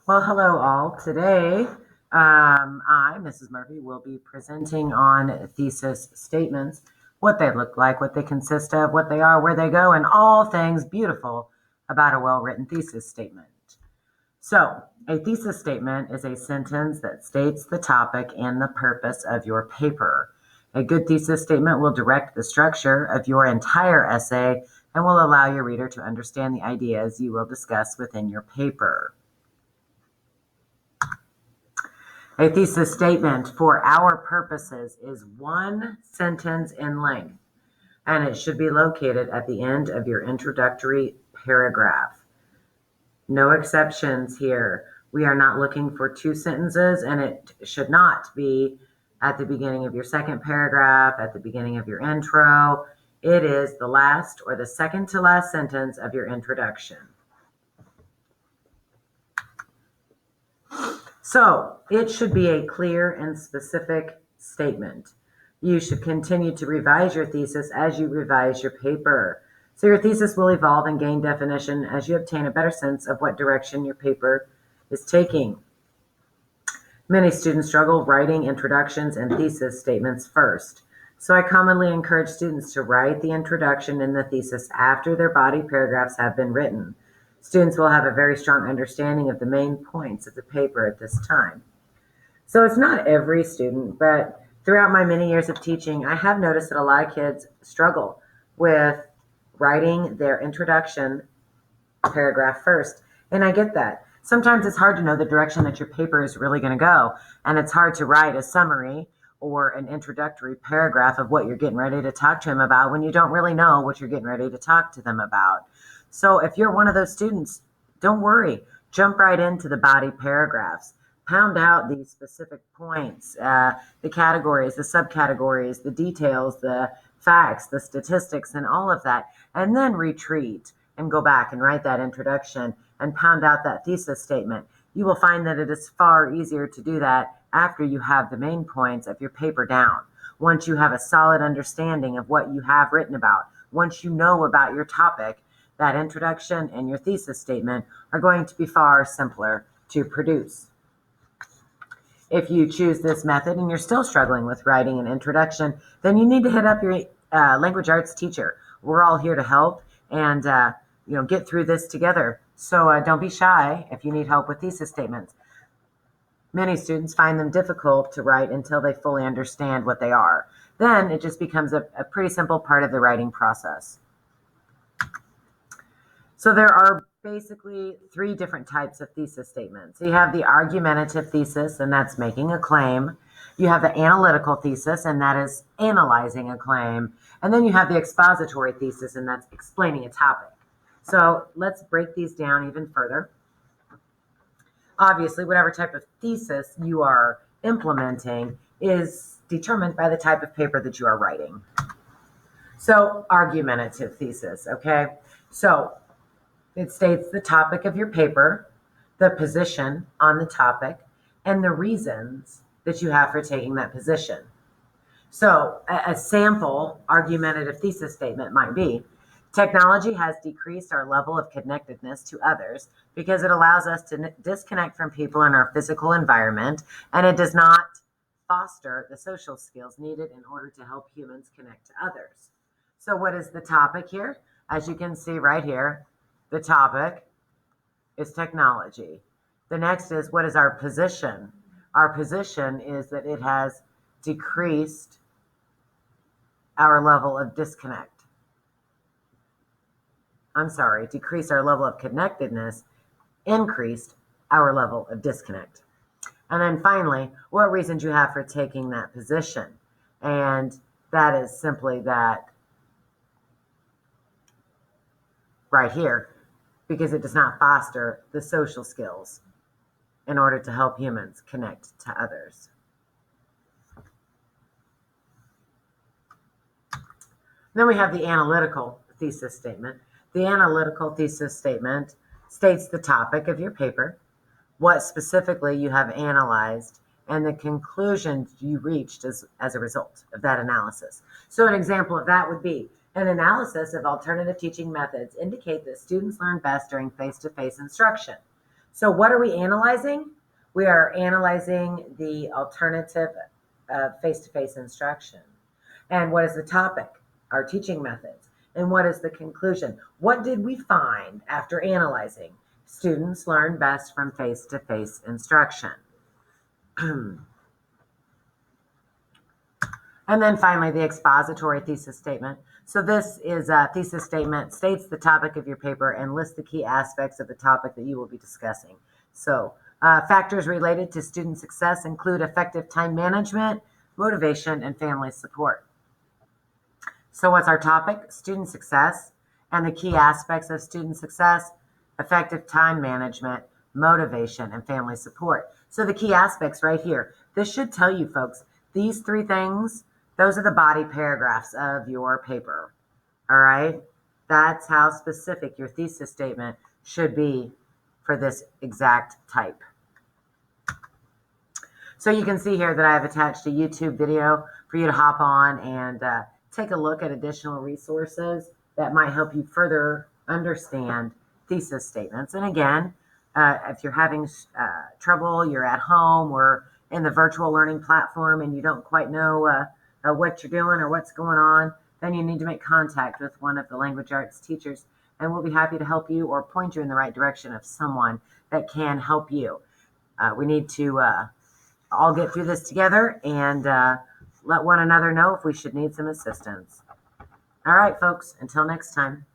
Well, hello all. Today, I, Mrs. Murphy, will be presenting on thesis statements, what they look like, what they consist of, what they are, where they go, and all things beautiful about a well-written thesis statement. So, a thesis statement is a sentence that states the topic and the purpose of your paper. A good thesis statement will direct the structure of your entire essay and will allow your reader to understand the ideas you will discuss within your paper. A thesis statement for our purposes is one sentence in length, and it should be located at the end of your introductory paragraph. No exceptions here. We are not looking for two sentences, and it should not be at the beginning of your second paragraph, at the beginning of your intro. It is the last or the second to last sentence of your introduction. So it should be a clear and specific statement. You should continue to revise your thesis as you revise your paper. So your thesis will evolve and gain definition as you obtain a better sense of what direction your paper is taking. Many students struggle writing introductions and thesis statements first. So I commonly encourage students to write the introduction and the thesis after their body paragraphs have been written. Students will have a very strong understanding of the main points of the paper at this time. So it's not every student, but throughout my many years of teaching, I have noticed that a lot of kids struggle with writing their introduction paragraph first. And I get that. Sometimes it's hard to know the direction that your paper is really going to go. And it's hard to write a summary or an introductory paragraph of what you're getting ready to talk to them about when you don't really know what you're getting ready to talk to them about. So if you're one of those students, don't worry. Jump right into the body paragraphs. Pound out these specific points, the categories, the subcategories, the details, the facts, the statistics, and all of that. And then retreat and go back and write that introduction and pound out that thesis statement. You will find that it is far easier to do that after you have the main points of your paper down. Once you have a solid understanding of what you have written about, once you know about your topic, that introduction and your thesis statement are going to be far simpler to produce. If you choose this method and you're still struggling with writing an introduction, then you need to hit up your language arts teacher. We're all here to help and get through this together. So don't be shy if you need help with thesis statements. Many students find them difficult to write until they fully understand what they are. Then it just becomes a pretty simple part of the writing process. So there are basically three different types of thesis statements. You have the argumentative thesis, and that's making a claim. You have the analytical thesis, and that is analyzing a claim. And then you have the expository thesis, and that's explaining a topic. So let's break these down even further. Obviously, whatever type of thesis you are implementing is determined by the type of paper that you are writing. So argumentative thesis, okay? So it states the topic of your paper, the position on the topic, and the reasons that you have for taking that position. So a sample argumentative thesis statement might be, technology has decreased our level of connectedness to others because it allows us to disconnect from people in our physical environment, and it does not foster the social skills needed in order to help humans connect to others. So what is the topic here? As you can see right here, the topic is technology. The next is, what is our position? Our position is that it has decreased our level of disconnect. Decreased our level of connectedness, increased our level of disconnect. And then finally, what reasons you have for taking that position? And that is simply that right here, because it does not foster the social skills in order to help humans connect to others. Then we have the analytical thesis statement. The analytical thesis statement states the topic of your paper, what specifically you have analyzed, and the conclusions you reached as a result of that analysis. So an example of that would be, an analysis of alternative teaching methods indicate that students learn best during face-to-face instruction. So what are we analyzing? We are analyzing the alternative of face-to-face instruction. And what is the topic? Our teaching methods. And what is the conclusion? What did we find after analyzing? Students learn best from face-to-face instruction. And then finally, the expository thesis statement. So this is a thesis statement, states the topic of your paper and lists the key aspects of the topic that you will be discussing. So factors related to student success include effective time management, motivation, and family support. So what's our topic? Student success and the key aspects of student success, effective time management, motivation, and family support. So the key aspects right here. This should tell you folks, these three things, those are the body paragraphs of your paper. All right? That's how specific your thesis statement should be for this exact type. So you can see here that I have attached a YouTube video for you to hop on and take a look at additional resources that might help you further understand thesis statements. And again, if you're having trouble, you're at home or in the virtual learning platform and you don't quite know what you're doing or what's going on, then you need to make contact with one of the language arts teachers, and we'll be happy to help you or point you in the right direction of someone that can help you. We need to all get through this together and let one another know if we should need some assistance. All right, folks, until next time.